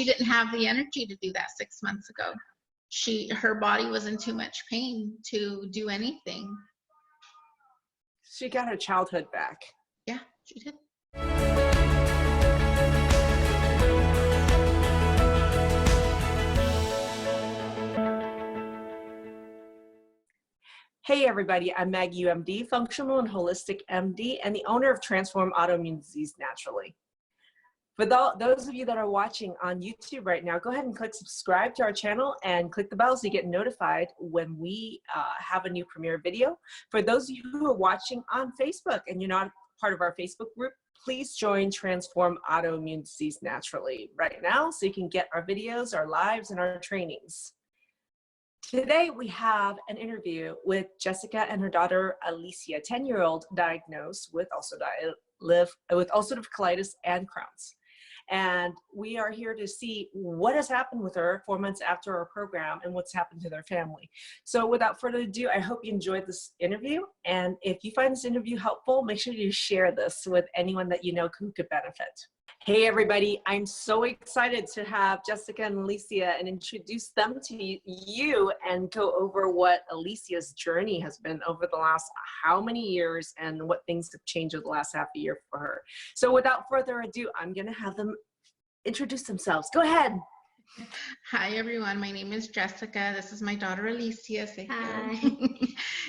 didn't have the energy to do that 6 months ago. Her body was in too much pain to do anything. She got her childhood back. Yeah, she did. Hey everybody, I'm Maggie UMD, functional and holistic MD, and the owner of Transform Autoimmune Disease Naturally. For those of you that are watching on YouTube right now, go ahead and click subscribe to our channel and click the bell so you get notified when we have a new premiere video. For those of you who are watching on Facebook and you're not part of our Facebook group, please join Transform Autoimmune Disease Naturally right now so you can get our videos, our lives, and our trainings. Today we have an interview with Jessica and her daughter Alicia, 10-year-old, diagnosed with ulcerative colitis and Crohn's. And we are here to see what has happened with her 4 months after our program and what's happened to their family. So without further ado, I hope you enjoyed this interview. And if you find this interview helpful, make sure you share this with anyone that you know who could benefit. Hey everybody, I'm so excited to have Jessica and Alicia and introduce them to you and go over what Alicia's journey has been over the last how many years and what things have changed over the last half a year for her. So without further ado, I'm gonna have them introduce themselves. Go ahead. Hi everyone, my name is Jessica. This is my daughter Alicia. Say hi.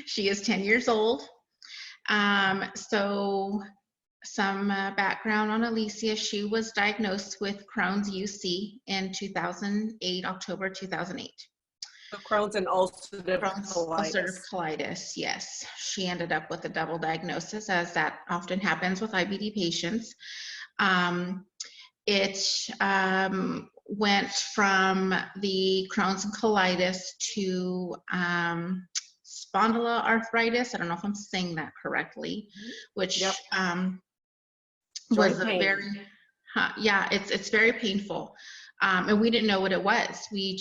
She is 10 years old. Some background on Alicia. She was diagnosed with Crohn's UC in 2008, October 2008. So Crohn's and ulcerative colitis. Ulcerative colitis, yes. She ended up with a double diagnosis, as that often happens with IBD patients. It went from the Crohn's and colitis to spondyloarthritis. I don't know if I'm saying that correctly, which yep. Was a very, yeah, it's very painful. And we didn't know what it was. We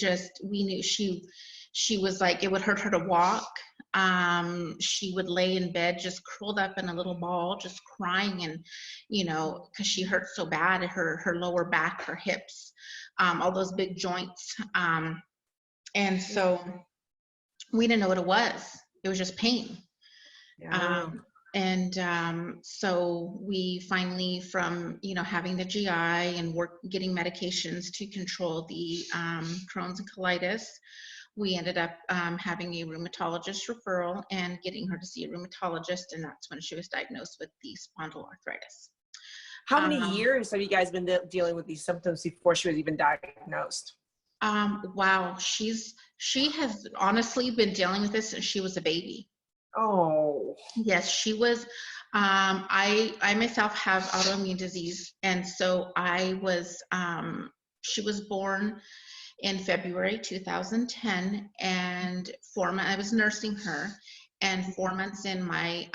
knew she was like, it would hurt her to walk. She would lay in bed just curled up in a little ball, just crying, and, you know, because she hurt so bad, her lower back, her hips, all those big joints. And so we didn't know what it was. It was just pain. Yeah. So we finally, from, you know, having the GI and getting medications to control the Crohn's and colitis, we ended up having a rheumatologist referral and getting her to see a rheumatologist, and that's when she was diagnosed with the spondyloarthritis. How many years have you guys been dealing with these symptoms before she was even diagnosed? Wow, she has honestly been dealing with this since she was a baby. Oh. Yes, she was. I myself have autoimmune disease, and so she was born in February 2010, and I was nursing her, and 4 months in, my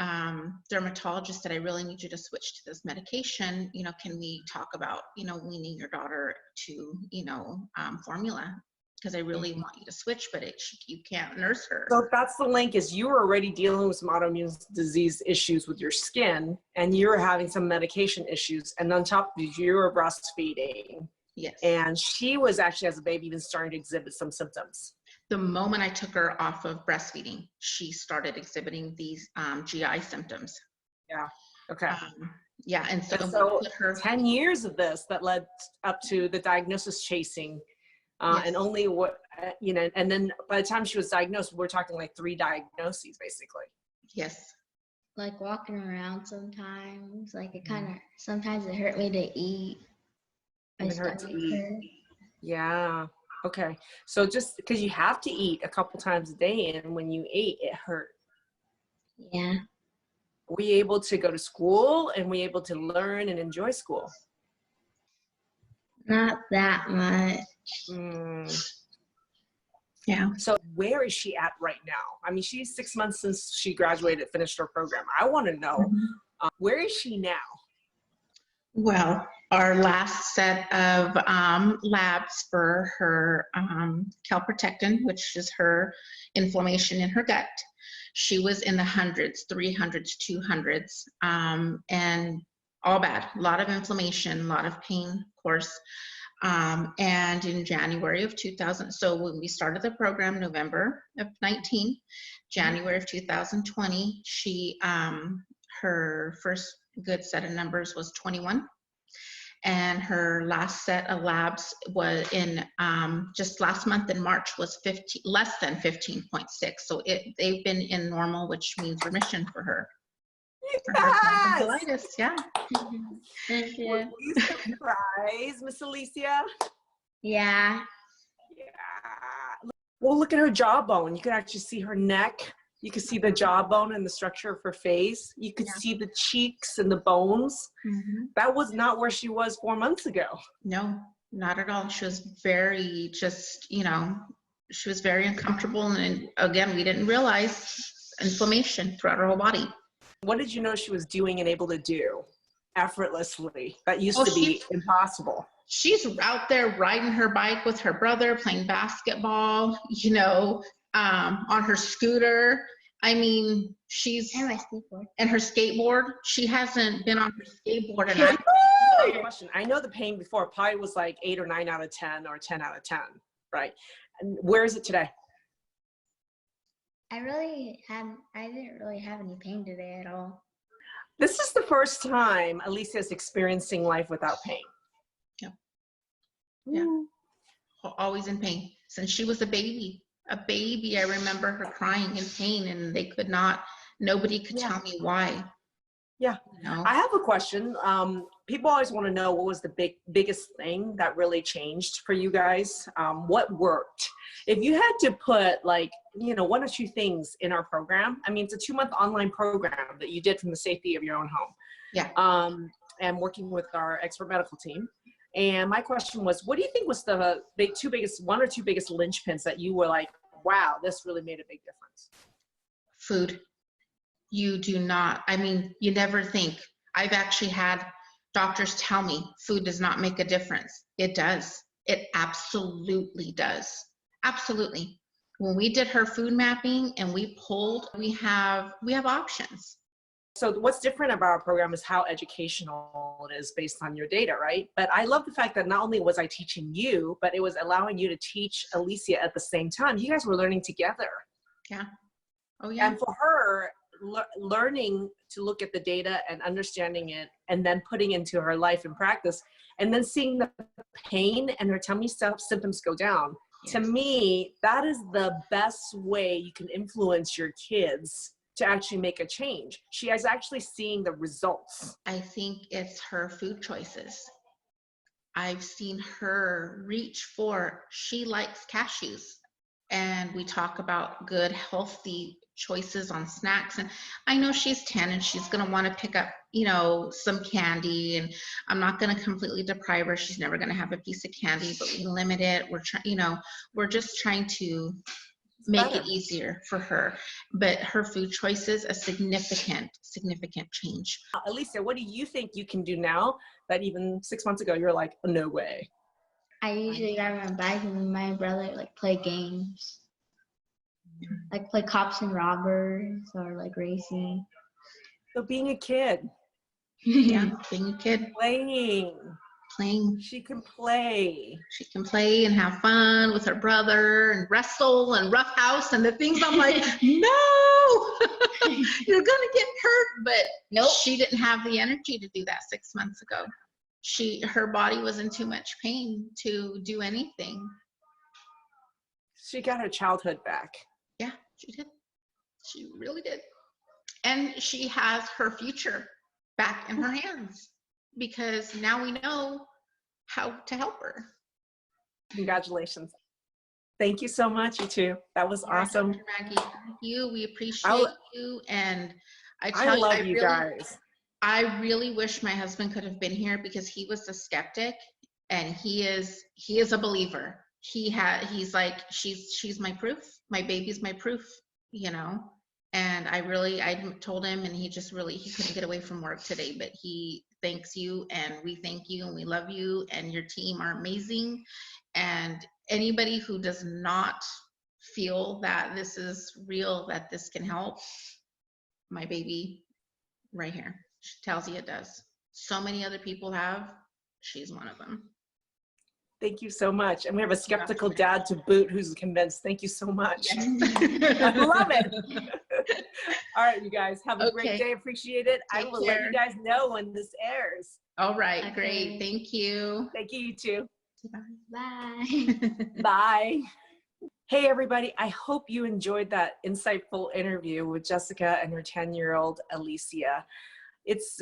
dermatologist said, I really need you to switch to this medication. You know, can we talk about, you know, weaning your daughter to, you know, formula? Because I really want you to switch, but you can't nurse her. So that's the link, is you were already dealing with some autoimmune disease issues with your skin, and you were having some medication issues, and on top of it, you were breastfeeding. Yes. And she was actually, as a baby, even starting to exhibit some symptoms. The moment I took her off of breastfeeding, she started exhibiting these GI symptoms. Yeah. Okay. Yeah, and so put her 10 years of this that led up to the diagnosis chasing. Yes. And only what, you know, and then by the time she was diagnosed, we're talking like 3 diagnoses, basically. Yes. Like walking around sometimes, like it kind of, sometimes it hurt me to eat. It hurt to eat. Yeah. Okay. So just because you have to eat a couple times a day, and when you ate, it hurt. Yeah. Were you able to go to school, and were you able to learn and enjoy school? Not that much. Yeah. So where is she at right now? I mean, she's 6 months since she graduated, finished her program. I want to know, where is she now? Well, our last set of labs for her calprotectin, which is her inflammation in her gut, she was in the hundreds, 300s, 200s, and all bad. A lot of inflammation, a lot of pain, of course. And in January of 2000, so when we started the program, November of 19, January of 2020, she, her first good set of numbers was 21. And her last set of labs was in just last month in March was 15, less than 15.6. So they've been in normal, which means remission for her. For her colitis, yeah. Thank you. Were you surprised, Miss Alicia? Yeah. Yeah. Well, look at her jawbone. You can actually see her neck. You can see the jawbone and the structure of her face. You could see the cheeks and the bones. That was not where she was 4 months ago. No, not at all. She was very just, you know, she was very uncomfortable. And again, we didn't realize inflammation throughout her whole body. What did you know she was doing and able to do effortlessly? That used to be impossible. She's out there riding her bike with her brother, playing basketball, you know, on her scooter. I mean, she's And my skateboard. and her skateboard. She hasn't been on her skateboard in question. I know the pain before probably was like 8 or 9 out of 10 or 10 out of 10, right? And where is it today? I didn't really have any pain today at all. This is the first time Alicia is experiencing life without pain. Yeah. Always in pain since she was a baby. I remember her crying in pain, and they could not. Nobody could tell me why. Yeah. You know? I have a question. People always want to know what was the biggest thing that really changed for you guys. What worked? If you had to put like, you know, 1 or 2 things in our program. I mean, it's a 2-month online program that you did from the safety of your own home. Yeah. And working with our expert medical team. And my question was, what do you think was the 1 or 2 biggest linchpins that you were like, wow, this really made a big difference? Food. You do not, I mean, you never think. I've actually had doctors tell me food does not make a difference. It does. It absolutely does. Absolutely. When we did her food mapping and we pulled, we have options. So what's different about our program is how educational it is based on your data, right? But I love the fact that not only was I teaching you, but it was allowing you to teach Alicia at the same time. You guys were learning together. Yeah. Oh yeah. And for her, learning to look at the data and understanding it and then putting into her life and practice and then seeing the pain and her tummy symptoms go down. Yes. To me, that is the best way you can influence your kids to actually make a change. She is actually seeing the results. I think it's her food choices. I've seen her reach for, she likes cashews. And we talk about good, healthy choices on snacks. And I know she's 10 and she's gonna wanna pick up, you know, some candy, and I'm not gonna completely deprive her. She's never gonna have a piece of candy, but we limit it. We're trying, you know, we're just trying to make it easier for her. But her food choices, a significant change. Alicia, what do you think you can do now that even 6 months ago you're like, oh, no way? I usually grab my bike and my brother like play games, like play cops and robbers or like racing. So being a kid. Yeah, being a kid. Playing. She can play. She can play and have fun with her brother and wrestle and roughhouse and the things. I'm like, no, you're gonna get hurt. But nope, she didn't have the energy to do that 6 months ago. Her body was in too much pain to do anything. She got her childhood back. Yeah, she did. She really did. And she has her future back in her hands, because now we know how to help her. Congratulations. Thank you so much, you two. That was awesome. Dr. Maggie, thank you. We appreciate you. And I love you guys. I really wish my husband could have been here, because he was a skeptic and he is a believer. He's like, she's my proof. My baby's my proof, you know? And I told him, and he couldn't get away from work today, but he thanks you, and we thank you, and we love you, and your team are amazing. And anybody who does not feel that this is real, that this can help, my baby right here, she tells you it does. So many other people have, she's one of them. Thank you so much. And we have a skeptical dad to boot who's convinced. Thank you so much. Yes. I love it. All right, you guys, have a great day. Appreciate it. I will let you guys know when this airs. All right, great. Thank you. Thank you, you too. Bye. Bye. Hey, everybody. I hope you enjoyed that insightful interview with Jessica and her 10-year-old Alicia. It's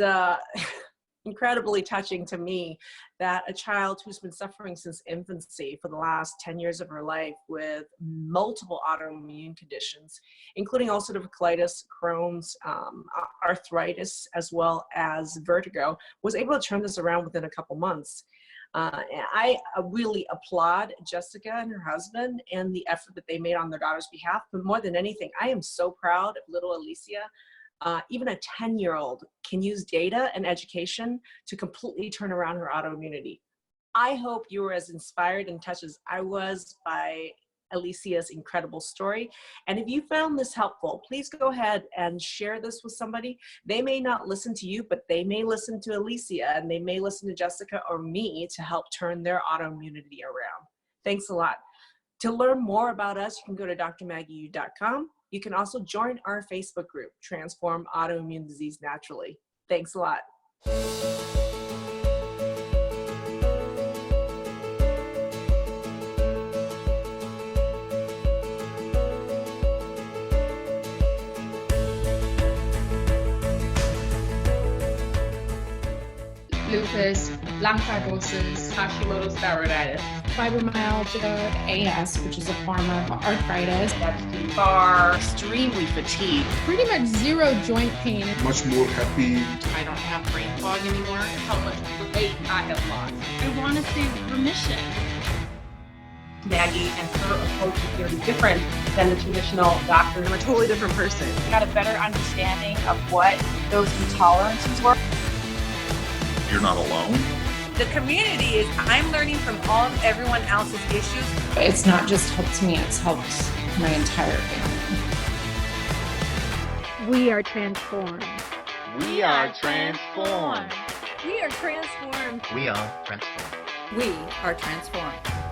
incredibly touching to me that a child who's been suffering since infancy for the last 10 years of her life with multiple autoimmune conditions, including ulcerative colitis, Crohn's, arthritis, as well as vertigo, was able to turn this around within a couple months. And I really applaud Jessica and her husband and the effort that they made on their daughter's behalf. But more than anything, I am so proud of little Alicia. Even a 10-year-old can use data and education to completely turn around her autoimmunity. I hope you were as inspired and touched as I was by Alicia's incredible story. And if you found this helpful, please go ahead and share this with somebody. They may not listen to you, but they may listen to Alicia, and they may listen to Jessica or me to help turn their autoimmunity around. Thanks a lot. To learn more about us, you can go to drmaggieu.com. You can also join our Facebook group, Transform Autoimmune Disease Naturally. Thanks a lot. Lupus, lung fibrosis, Hashimoto's thyroiditis, fibromyalgia, AS, which is a form of arthritis, that's too far, extremely fatigued. pretty much zero joint pain. Much more happy. I don't have brain fog anymore. How much weight I have lost. I want to see remission. Maggie and her approach is very different than the traditional doctor. I'm a totally different person. I got a better understanding of what those intolerances were. You're not alone. The community is, I'm learning from everyone else's issues. It's not just helped me, it's helped my entire family. We are transformed. We are transformed. We are transformed. We are transformed. We are transformed.